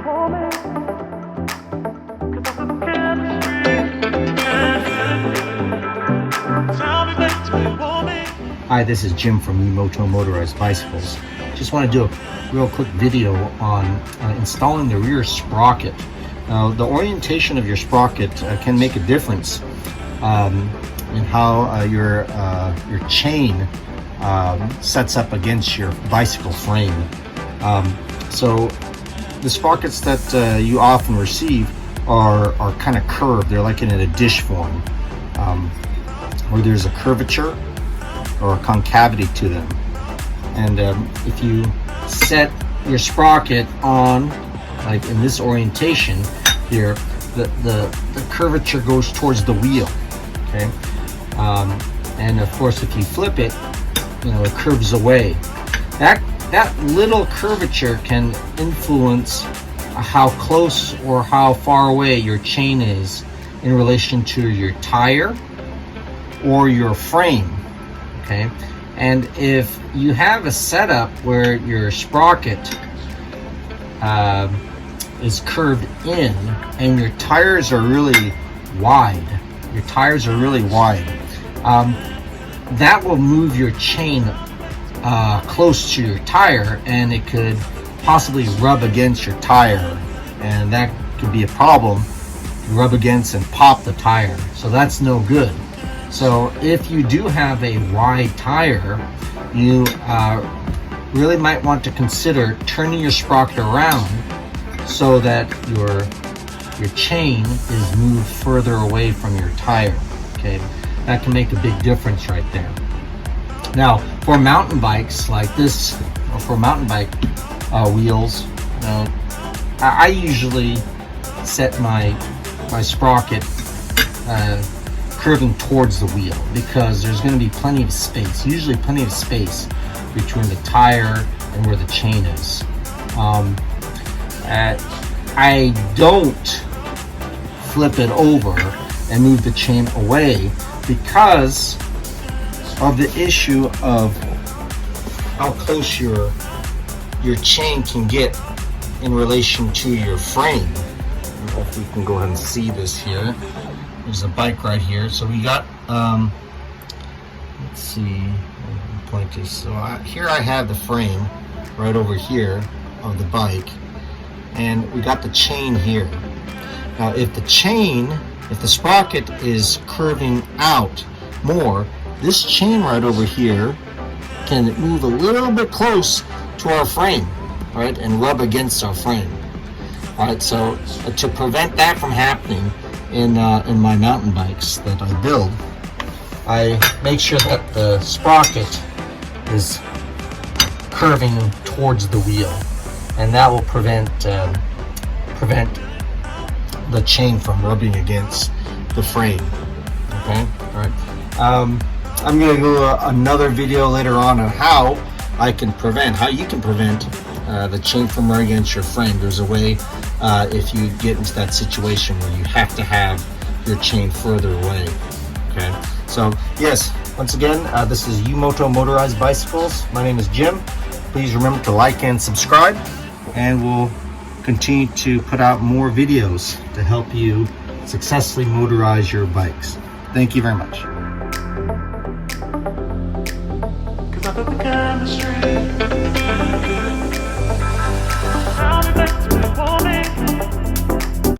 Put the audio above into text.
Hi, this is Jim from U-MOTO Motorized Bicycles. Just want to do a real quick video on installing the rear sprocket. Now, the orientation of your sprocket can make a difference in how your chain sets up against your bicycle frame. So the sprockets that you often receive are kind of curved. They're like in a dish form, where there's a curvature or a concavity to them. And if you set your sprocket on, like in this orientation here, the curvature goes towards the wheel. Okay, and of course, if you flip it, it curves away. That little curvature can influence how close or how far away your chain is in relation to your tire or your frame. Okay, and if you have a setup where your sprocket is curved in and your tires are really wide, that will move your chain close to your tire, and it could possibly rub against your tire, and that could be a problem. Rub against and pop the tire, so that's no good. So if you do have a wide tire, you really might want to consider turning your sprocket around so that your chain is moved further away from your tire. Okay, that can make a big difference right there. Now, for mountain bikes like this, or for mountain bike wheels, I usually set my sprocket curving towards the wheel, because there's going to be plenty of space, usually plenty of space between the tire and where the chain is. I don't flip it over and move the chain away because of the issue of how close your chain can get in relation to your frame. I don't know if we can go ahead and see this here. There's a bike right here. So we got, let's see, point this. So here I have the frame right over here of the bike, and we got the chain here. Now, if the sprocket is curving out more, this chain right over here can move a little bit close to our frame, right, and rub against our frame. All right, so to prevent that from happening in my mountain bikes that I build, I make sure that the sprocket is curving towards the wheel, and that will prevent the chain from rubbing against the frame. Okay, all right. I'm going to do another video later on how you can prevent the chain from rubbing against your frame. There's a way if you get into that situation where you have to have your chain further away. Okay, so yes, once again, this is U-MOTO Motorized Bicycles. My name is Jim. Please remember to like and subscribe, and we'll continue to put out more videos to help you successfully motorize your bikes. Thank you very much.